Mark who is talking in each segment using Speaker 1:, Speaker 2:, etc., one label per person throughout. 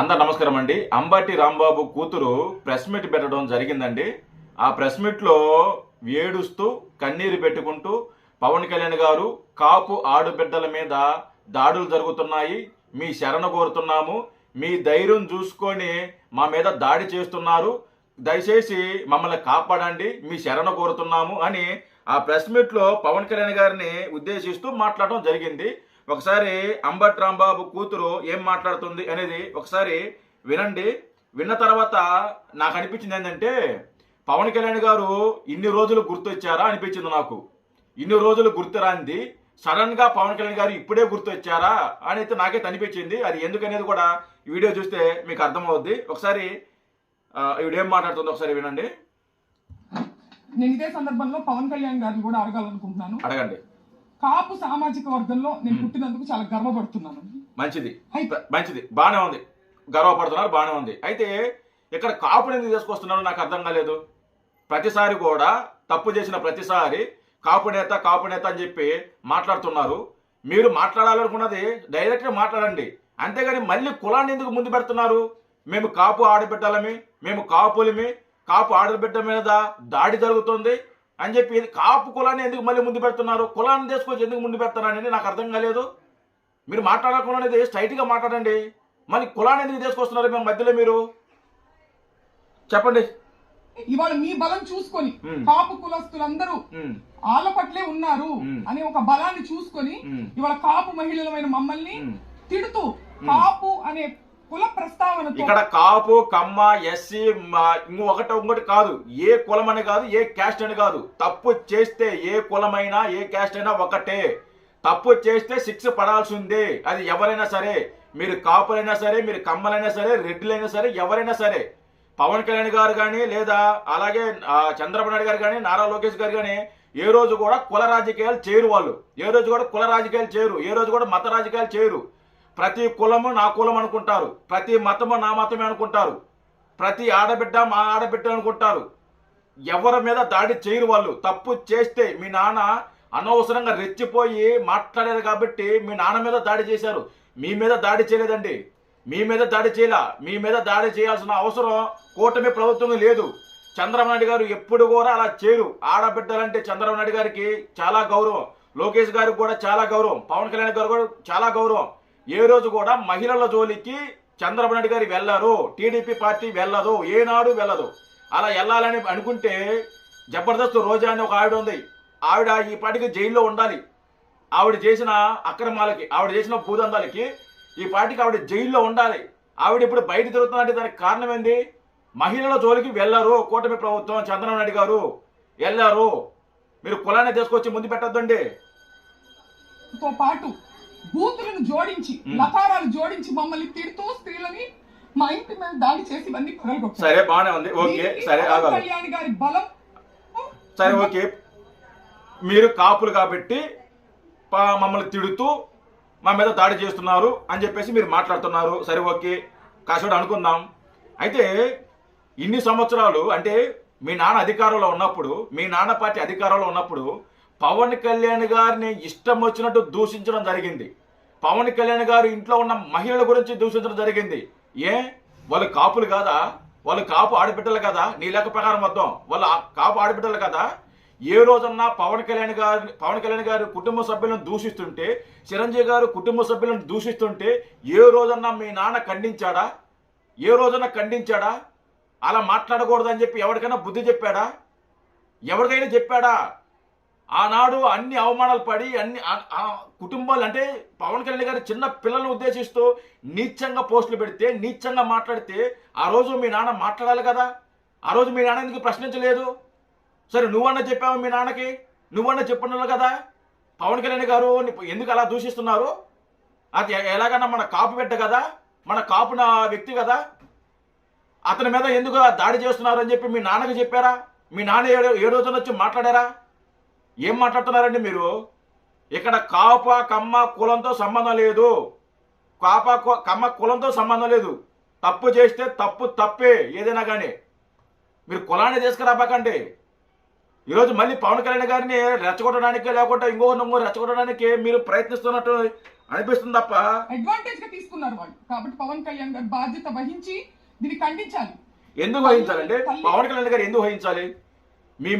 Speaker 1: అందరు నమస్కారం అండి. అంబటి రాంబాబు కూతురు ప్రెస్ మీట్ పెట్టడం జరిగిందండి. ఆ ప్రెస్ మీట్లో ఏడుస్తూ కన్నీరు పెట్టుకుంటూ పవన్ కళ్యాణ్ గారు కాపు ఆడబిడ్డల మీద దాడులు జరుగుతున్నాయి, మీ శరణ కోరుతున్నాము, మీ ధైర్యం చూసుకొని మా మీద దాడి చేస్తున్నారు, దయచేసి మమ్మల్ని కాపాడండి, మీ శరణ కోరుతున్నాము అని ఆ ప్రెస్ మీట్లో పవన్ కళ్యాణ్ గారిని ఉద్దేశిస్తూ మాట్లాడడం జరిగింది. ఒకసారి అంబటి రాంబాబు కూతురు ఏం మాట్లాడుతుంది అనేది ఒకసారి వినండి. విన్న తర్వాత నాకు అనిపించింది ఏంటంటే, పవన్ కళ్యాణ్ గారు ఇన్ని రోజులు గుర్తొచ్చారా అనిపించింది నాకు. ఇన్ని రోజులు గుర్తురాంది సడన్ గా పవన్ కళ్యాణ్ గారు ఇప్పుడే గుర్తొచ్చారా అని అయితే నాకైతే అనిపించింది. అది ఎందుకనేది కూడా ఈ వీడియో చూస్తే మీకు అర్థమవుద్ది. ఒకసారి ఈవిడేం మాట్లాడుతుందో ఒకసారి వినండి.
Speaker 2: నేను ఇదే సందర్భంలో పవన్ కళ్యాణ్ గారిని కూడా అడగాలనుకుంటున్నాను.
Speaker 1: అడగండి.
Speaker 2: కాపు సామాజిక వర్గంలో నేను పుట్టినందుకు చాలా గర్వపడుతున్నాను.
Speaker 1: మంచిది, మంచిది, బాగానే ఉంది, గర్వపడుతున్నారు, బాగానే ఉంది. అయితే ఇక్కడ కాపుని ఎందుకు తీసుకొస్తున్నారు నాకు అర్థం కాలేదు. ప్రతిసారి కూడా తప్పు చేసిన ప్రతిసారి కాపు నేత అని చెప్పి మాట్లాడుతున్నారు. మీరు మాట్లాడాలనుకున్నది డైరెక్ట్గా మాట్లాడండి, అంతేగాని మళ్ళీ కులాన్ని ఎందుకు ముందు పెడుతున్నారు? మేము కాపు ఆడబిడ్డలమి, మేము కాపులమి, కాపు ఆడబిడ్డ మీద దాడి జరుగుతుంది అని చెప్పి కాపు కులాన్ని ఎందుకు మళ్ళీ ముందు పెడుతున్నారు? కులాన్ని తీసుకొచ్చి ఎందుకు ముందు పెడతారనేది నాకు అర్థం కాలేదు. మీరు మాట్లాడకున్నది స్ట్రైట్గా మాట్లాడండి, మళ్ళీ కులాన్ని ఎందుకు తీసుకొస్తున్నారు మేము మధ్యలో? మీరు చెప్పండి.
Speaker 2: ఇవాళ మీ బలం చూసుకొని కాపు కులస్తులందరూ ఆళ్ళ పట్లే ఉన్నారు అనే ఒక బలాన్ని చూసుకొని ఇవాళ కాపు మహిళలమైన మమ్మల్ని తిడుతూ కాపు అనే కుల ప్రస్తావన,
Speaker 1: ఇక్కడ కాపు కమ్మ ఎస్సీ ఇంకొకటి కాదు, ఏ కులం అని కాదు, ఏ క్యాస్ట్ అని కాదు. తప్పు చేస్తే ఏ కులమైనా ఏ క్యాస్ట్ అయినా ఒకటే. తప్పు చేస్తే శిక్ష పడాల్సిందే. అది ఎవరైనా సరే, మీరు కాపులైనా సరే, మీరు కమ్మలైనా సరే, రెడ్డిలైనా సరే, ఎవరైనా సరే. పవన్ కళ్యాణ్ గారు కానీ లేదా అలాగే చంద్రబాబు నాయుడు గారు కానీ నారా లోకేష్ గారు కానీ ఏ రోజు కూడా కుల రాజకీయాలు చేయరు. వాళ్ళు ఏ రోజు కూడా కుల రాజకీయాలు చేయరు, ఏ రోజు కూడా మత రాజకీయాలు చేయరు. ప్రతి కులము నా కులం అనుకుంటారు, ప్రతి మతము నా మతమే అనుకుంటారు, ప్రతి ఆడబిడ్డ మా ఆడబిడ్డ అనుకుంటారు. ఎవరి మీద దాడి చేయరు వాళ్ళు. తప్పు చేస్తే మీ నాన్న అనవసరంగా రెచ్చిపోయి మాట్లాడారు కాబట్టి మీ నాన్న మీద దాడి చేశారు. మీ మీద దాడి చేయలేదండి, మీ మీద దాడి చేయలా. మీ మీద దాడి చేయాల్సిన అవసరం కూటమి ప్రభుత్వం లేదు. చంద్రబాబు నాయుడు గారు ఎప్పుడు కూడా అలా చేయరు. ఆడబిడ్డలంటే చంద్రబాబు నాయుడు గారికి చాలా గౌరవం, లోకేష్ గారికి కూడా చాలా గౌరవం, పవన్ కళ్యాణ్ గారు కూడా చాలా గౌరవం. ఏ రోజు కూడా మహిళల జోలికి చంద్రబాబు నాయుడు గారు వెళ్ళరు, టీడీపీ పార్టీ వెళ్ళదు, ఏనాడు వెళ్ళదు. అలా వెళ్ళాలని అనుకుంటే జబర్దస్త్ రోజా అని ఒక ఆవిడ ఉంది, ఆవిడ ఈ పార్టీకి జైల్లో ఉండాలి. ఆవిడ చేసిన అక్రమాలకి, ఆవిడ చేసిన భూదందాలకి ఈ పార్టీకి ఆవిడ జైల్లో ఉండాలి. ఆవిడ ఇప్పుడు బయట తిరుగుతుందంటే దానికి కారణం ఏంది? మహిళల జోలికి వెళ్ళరు కూటమి ప్రభుత్వం, చంద్రబాబు నాయుడు గారు వెళ్ళారు. మీరు కులాన్ని తీసుకొచ్చి ముందు పెట్టద్దండి.
Speaker 2: తో పాటు బూతులను జోడించి లతారాలు జోడించి మమ్మల్ని తిడుతూ స్త్రీలని మా ఇంటి మీద దాడి చేసి ఇవన్నీ పగలగొట్టారు.
Speaker 1: సరే, బాగానే ఉంది, ఓకే. సరే,
Speaker 2: కళ్యాణ్ గారి బలం
Speaker 1: సరే, ఓకే. మీరు కాపులు కాబట్టి మమ్మల్ని తిడుతూ మా మీద దాడి చేస్తున్నారు అని చెప్పేసి మీరు మాట్లాడుతున్నారు. సరే, ఓకే, కాసేపు అనుకుందాం. అయితే ఇన్ని సంవత్సరాలు అంటే మీ నాన్న అధికారంలో ఉన్నప్పుడు, మీ నాన్న పార్టీ అధికారంలో ఉన్నప్పుడు పవన్ కళ్యాణ్ గారిని ఇష్టం వచ్చినట్టు దూషించడం జరిగింది. పవన్ కళ్యాణ్ గారు ఇంట్లో ఉన్న మహిళల గురించి దూషించడం జరిగింది. వాళ్ళు కాపులు కాదా? వాళ్ళు కాపు ఆడబిడ్డలు కదా? నీ లెక్క ప్రకారం మొత్తం వాళ్ళు కాపు ఆడబిడ్డలు కదా? ఏ రోజన్నా పవన్ కళ్యాణ్ గారు కుటుంబ సభ్యులను దూషిస్తుంటే, చిరంజీవి గారు కుటుంబ సభ్యులను దూషిస్తుంటే ఏ రోజన్నా మీ నాన్న ఖండించాడా? ఏ రోజన్నా ఖండించాడా? అలా మాట్లాడకూడదని చెప్పి ఎవరికైనా బుద్ధి చెప్పాడా? ఎవరికైనా చెప్పాడా? ఆనాడు అన్ని అవమానాలు పడి అన్ని కుటుంబాలు అంటే పవన్ కళ్యాణ్ గారు చిన్న పిల్లలను ఉద్దేశిస్తూ నీచంగా పోస్టులు పెడితే, నీచంగా మాట్లాడితే ఆ రోజు మీ నాన్న మాట్లాడాలి కదా? ఆ రోజు మీ నాన్న ఎందుకు ప్రశ్నించలేదు? సరే, నువ్వన్నా చెప్పావు మీ నాన్నకి, నువ్వన్నా చెప్పున్నారు కదా పవన్ కళ్యాణ్ గారు ఎందుకు అలా దూషిస్తున్నారు? అది ఎలాగన్నా మన కాపు బిడ్డ కదా, మన కాపున వ్యక్తి కదా, అతని మీద ఎందుకు దాడి చేస్తున్నారు అని చెప్పి మీ నాన్నకి చెప్పారా? మీ నాన్న ఏ రోజున వచ్చి మాట్లాడారా? ఏం మాట్లాడుతున్నారండి మీరు? ఇక్కడ కాప కమ్మ కులంతో సంబంధం లేదు, కమ్మ కులంతో సంబంధం లేదు. తప్పు చేస్తే తప్పే ఏదైనా కానీ. మీరు కులాన్ని తీసుకురాబాకండి. ఈరోజు మళ్ళీ పవన్ కళ్యాణ్ గారిని రెచ్చగొట్టడానికి లేకుంటే ఇంకో రెచ్చగొట్టడానికి మీరు ప్రయత్నిస్తున్నట్టు అనిపిస్తుంది తప్ప
Speaker 2: అడ్వాంటేజ్ గా తీసుకున్నారు వాళ్ళు. కాబట్టి పవన్ కళ్యాణ్ గారు బాధ్యత వహించి దీన్ని ఖండించాలి.
Speaker 1: ఎందుకు వహించాలండి? పవన్ కళ్యాణ్ గారు ఎందుకు వహించాలి? మీ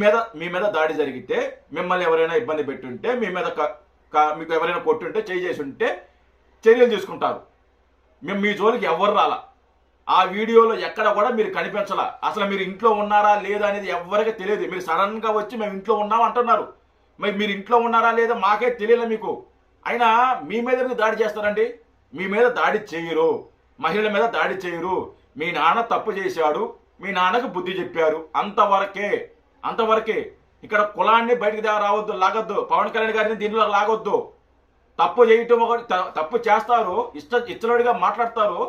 Speaker 1: మీద దాడి జరిగితే, మిమ్మల్ని ఎవరైనా ఇబ్బంది పెట్టుంటే, మీ మీద మీకు ఎవరైనా కొట్టుంటే, చేసి ఉంటే చర్యలు తీసుకుంటారు. మేము మీ జోలికి ఎవరు రాలా. ఆ వీడియోలో ఎక్కడ కూడా మీరు కనిపించాలా. అసలు మీరు ఇంట్లో ఉన్నారా లేదా అనేది ఎవరికి తెలియదు. మీరు సడన్ గా వచ్చి మేము ఇంట్లో ఉన్నాం అంటున్నారు. మరి మీరు ఇంట్లో ఉన్నారా లేదా మాకే తెలియలే మీకు. అయినా మీ మీద దాడి చేస్తారండి? మీ మీద దాడి చేయరు, మహిళల మీద దాడి చేయరు. మీ నాన్న తప్పు చేశాడు, మీ నాన్నకు బుద్ధి చెప్పారు, అంతవరకే. ఇక్కడ కులాన్ని బయటికి రావద్దు, లాగొద్దు. పవన్ కళ్యాణ్ గారిని దీనిలో లాగొద్దు. తప్పు చేయటం తప్పు చేస్తారు, ఇష్టలుడిగా మాట్లాడతారు,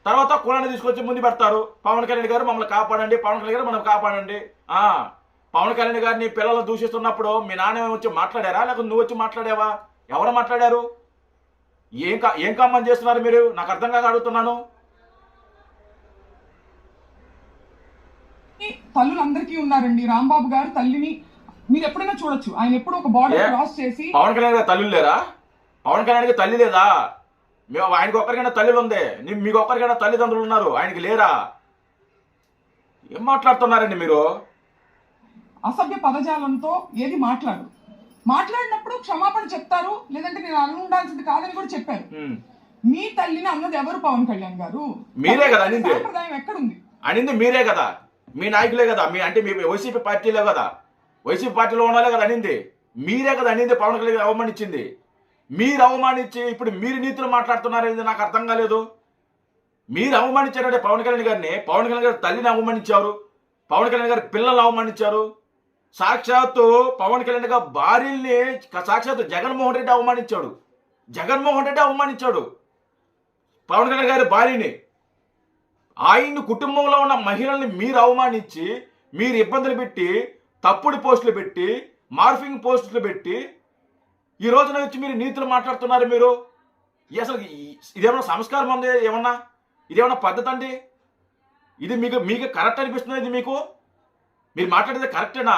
Speaker 1: తర్వాత కులాన్ని తీసుకొచ్చి ముందు పెడతారు. పవన్ కళ్యాణ్ గారు మమ్మల్ని కాపాడండి, పవన్ కళ్యాణ్ గారు మనం కాపాడండి. పవన్ కళ్యాణ్ గారిని పిల్లలు దూషిస్తున్నప్పుడు మీ నాన్న వచ్చి మాట్లాడారా, లేకపోతే నువ్వు వచ్చి మాట్లాడావా? ఎవరు మాట్లాడారు? ఏం కామని చేస్తున్నారు మీరు? నాకు అర్థం కాక అడుగుతున్నాను.
Speaker 2: తల్లులు అందరికీ ఉన్నారండి. రాంబాబు గారు తల్లిని మీరు ఎప్పుడైనా చూడొచ్చు. ఆయన ఎప్పుడు ఒక బార్డర్ క్రాస్ చేసి.
Speaker 1: పవన్ కళ్యాణ్ గారు తల్లి లేరా? పవన్ కళ్యాణ్కి తల్లి లేదా? ఆయనకి ఒక్కరికైనా తల్లిలు ఉంది, మీకు ఒక్కరికైనా తల్లిదండ్రులు ఉన్నారు, ఆయనకి లేరా? ఏం మాట్లాడుతున్నారండి మీరు?
Speaker 2: అసభ్య పదజాలంతో ఏది మాట్లాడినప్పుడు క్షమాపణ చెప్తారు, లేదంటే నేను అను ఉండాల్సింది కాదని కూడా చెప్పారు. మీ తల్లిని అన్నది ఎవరు? పవన్ కళ్యాణ్ గారు.
Speaker 1: మీరే కదా అనింది.
Speaker 2: సంప్రదాయం ఎక్కడుంది?
Speaker 1: అనింది మీరే కదా, మీ నాయకులే కదా, అంటే మీ వైసీపీ పార్టీలే కదా, వైసీపీ పార్టీలో ఉన్నాలే కదా అనింది. మీరే కదా అనింది. పవన్ కళ్యాణ్ అవమానించింది మీరు. అవమానించి ఇప్పుడు మీరు నీతులు మాట్లాడుతున్నారేది నాకు అర్థం కాలేదు. మీరు అవమానించారంటే పవన్ కళ్యాణ్ గారిని, పవన్ కళ్యాణ్ గారి తల్లిని అవమానించారు, పవన్ కళ్యాణ్ గారి పిల్లల్ని అవమానించారు, సాక్షాత్తు పవన్ కళ్యాణ్ గారి భార్యల్ని సాక్షాత్తు జగన్మోహన్ రెడ్డి అవమానించాడు. పవన్ కళ్యాణ్ గారి భార్యని, ఆయన కుటుంబంలో ఉన్న మహిళల్ని మీరు అవమానించి, మీరు ఇబ్బందులు పెట్టి, తప్పుడు పోస్టులు పెట్టి, మార్ఫింగ్ పోస్టులు పెట్టి, ఈ రోజున వచ్చి మీరు నీతులు మాట్లాడుతున్నారు. మీరు అసలు ఇదేమన్నా సంస్కారం ఉంది? ఇదేమన్నా పద్ధతి అండి? ఇది మీకు కరెక్ట్ అనిపిస్తుంది? ఇది మీరు మాట్లాడేది కరెక్టేనా?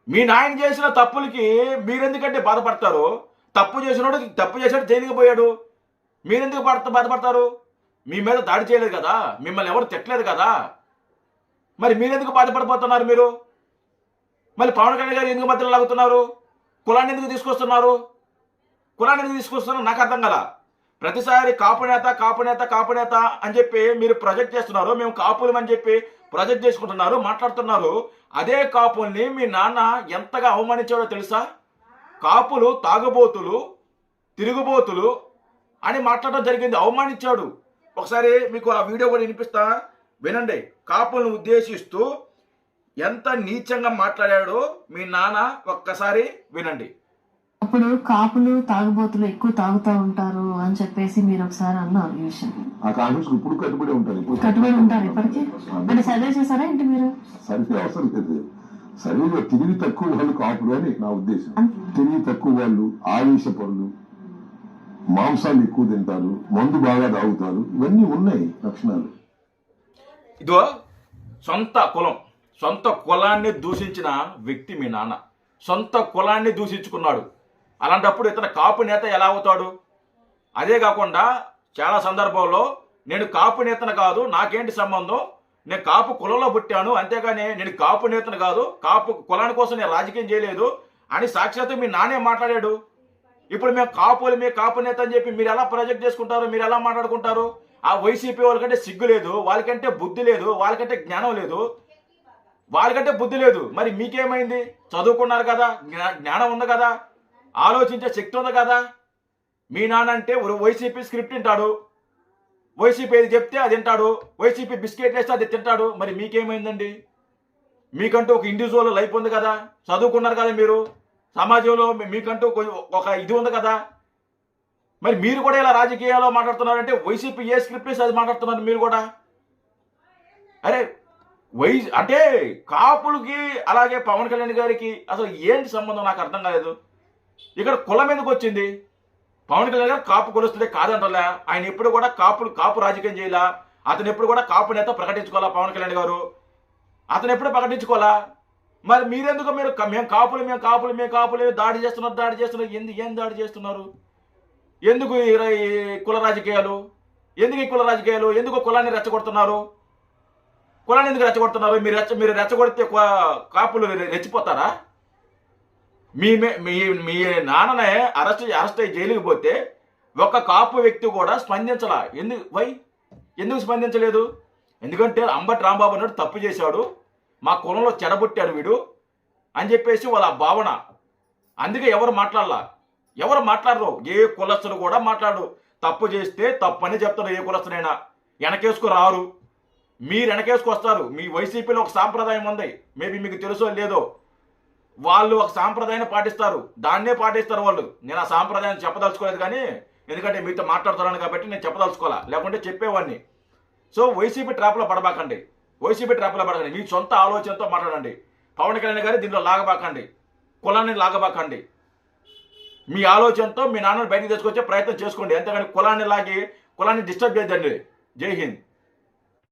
Speaker 1: మీ నాయన చేసిన తప్పులకి మీరెందుకంటే బాధపడతారు? తప్పు చేసాడు జైలుకి పోయాడు, మీరెందుకు బాధపడతారు? మీ మీద దాడి చేయలేదు కదా, మిమ్మల్ని ఎవరు తిట్టలేదు కదా, మరి మీరెందుకు బాధపడిపోతున్నారు? మీరు మళ్ళీ పవన్ కళ్యాణ్ గారు ఎందుకు మధ్యలో లాగుతున్నారు? కులాన్ని ఎందుకు తీసుకొస్తున్నారు? నాకు అర్థం కదా. ప్రతిసారి కాపు నేత అని చెప్పి మీరు ప్రొజెక్ట్ చేస్తున్నారు. మేము కాపులం అని చెప్పి ప్రొజెక్ట్ చేసుకుంటున్నారు, మాట్లాడుతున్నారు. అదే కాపుల్ని మీ నాన్న ఎంతగా అవమానించాడో తెలుసా? కాపులు తాగుబోతులు, తిరుగుబోతులు అని మాట్లాడడం జరిగింది, అవమానించాడు. ఒకసారి మీకు ఆ వీడియో కూడా వినిపిస్తా, వినండి. కాపులను ఉద్దేశిస్తూ ఎంత నీచంగా మాట్లాడాడో మీ నాన్న ఒక్కసారి వినండి.
Speaker 3: అప్పుడు కాపులు తాగుబోతులు ఎక్కువ తాగుతూ ఉంటారు అని చెప్పేసి మీరు ఒకసారి అన్నారు ఈ విషయం.
Speaker 4: ఆ కాంగ్రెస్ ఇప్పుడు కట్టుబడి
Speaker 3: ఉంటారు ఇప్పటికీ. అంటే సర్వే చేశారా ఏంటి మీరు?
Speaker 4: సర్వే అవసరం లేదు. సర్వేలో తెలివి తక్కువ వాళ్ళు కాపులు అని నా ఉద్దేశం. తెలివి తక్కువ వాళ్ళు, ఆవేశ పనులు, మాంసాలు ఎక్కువ తింటారు, మందు బాగా తాగుతారు, ఇవన్నీ ఉన్నాయి లక్షణాలు.
Speaker 1: ఇదో సొంత కులాన్ని దూషించిన వ్యక్తి మీ నాన్న. సొంత కులాన్ని దూషించుకున్నాడు. అలాంటప్పుడు ఇతను కాపు నేత ఎలా అవుతాడు? అదే కాకుండా చాలా సందర్భాల్లో నేను కాపు నేతను కాదు, నాకేంటి సంబంధం, నేను కాపు కులంలో పుట్టాను, అంతేగాని నేను కాపు నేతను కాదు, కాపు కులాని కోసం నేను రాజకీయం చేయలేదు అని సాక్షాత్తు మీ నాన్నే మాట్లాడాడు. ఇప్పుడు మేము కాపు నేత అని చెప్పి మీరు ఎలా ప్రొజెక్ట్ చేసుకుంటారు? మీరు ఎలా మాట్లాడుకుంటారు? ఆ వైసీపీ వాళ్ళకంటే సిగ్గు లేదు, వాళ్ళకంటే బుద్ధి లేదు, వాళ్ళకంటే జ్ఞానం లేదు, వాళ్ళకంటే బుద్ధి లేదు. మరి మీకేమైంది? చదువుకున్నారు కదా, జ్ఞానం ఉంది కదా, ఆలోచించే శక్తి ఉంది కదా. మీ నాన్న అంటే వైసీపీ స్క్రిప్ట్ తింటాడు, వైసీపీ ఏది చెప్తే అది తింటాడు, వైసీపీ బిస్కెట్ వేస్తే అది తింటాడు. మరి మీకేమైందండి? మీకంటూ ఒక ఇండివిజువల్ లైఫ్ ఉంది కదా, చదువుకున్నారు కదా, మీరు సమాజంలో మీకంటూ ఒక ఇది ఉంది కదా. మరి మీరు కూడా ఇలా రాజకీయాల్లో మాట్లాడుతున్నారంటే వైసీపీ ఏ స్క్రిప్ట్ వేసి అది మాట్లాడుతున్నారు మీరు కూడా. అరే అంటే కాపులకి అలాగే పవన్ కళ్యాణ్ గారికి అసలు ఏంటి సంబంధం? నాకు అర్థం కాలేదు. ఇక్కడ కులం ఎందుకు వచ్చింది? పవన్ కళ్యాణ్ గారు కాపు కులస్తుడే కాదంటలే, ఆయన ఎప్పుడు కూడా కాపు రాజకీయం చేయాలా, అతను ఎప్పుడు కూడా కాపు నేత ప్రకటించుకోవాలా, పవన్ కళ్యాణ్ గారు అతను ఎప్పుడు ప్రకటించుకోవాలా. మరి మీరెందుకు మేము కాపులు దాడి చేస్తున్నారు ఏం దాడి చేస్తున్నారు? ఎందుకు ఈ కుల రాజకీయాలు? ఎందుకు ఈ కుల రాజకీయాలు? ఎందుకు కులాన్ని రెచ్చగొడుతున్నారు? కులాన్ని ఎందుకు రెచ్చగొడుతున్నారు? మీరు రెచ్చగొడితే కాపులు రెచ్చిపోతారా? మీ మీ మీ నాన్ననే అరెస్ట్ అయ్యి జైలుకి పోతే ఒక కాపు వ్యక్తి కూడా స్పందించలా. ఎందుకు స్పందించలేదు? ఎందుకంటే అంబటి రాంబాబు అన్నాడు తప్పు చేశాడు, మా కులంలో చెడబుట్టాడు వీడు అని చెప్పేసి వాళ్ళ భావన. అందుకే ఎవరు మాట్లాడరు. ఏ కులస్తులు కూడా మాట్లాడు. తప్పు చేస్తే తప్పు అని చెప్తారు. ఏ కులస్తునైనా వెనకేసుకు రారు. మీరు వెనకేసుకొస్తారు. మీ వైసీపీలో ఒక సాంప్రదాయం ఉంది, మేబీ మీకు తెలుసో లేదో. వాళ్ళు ఒక సాంప్రదాయాన్ని పాటిస్తారు, దాన్నే పాటిస్తారు వాళ్ళు. నేను ఆ సాంప్రదాయాన్ని చెప్పదలుచుకోలేదు, కానీ ఎందుకంటే మీతో మాట్లాడుతున్నాను కాబట్టి నేను చెప్పదలుచుకోవాలా, లేకుంటే చెప్పేవాడిని. సో వైసీపీ ట్రాప్లో పడబాకండి. మీ సొంత ఆలోచనతో మాట్లాడండి. పవన్ కళ్యాణ్ గారు దీంట్లో లాగబాకండి, కులాన్ని లాగబాకండి. మీ ఆలోచనతో మీ నాన్నని బయటకు తీసుకొచ్చే ప్రయత్నం చేసుకోండి. అంతేగాని కులాన్ని డిస్టర్బ్ చేయద్దండి. జై హింద్.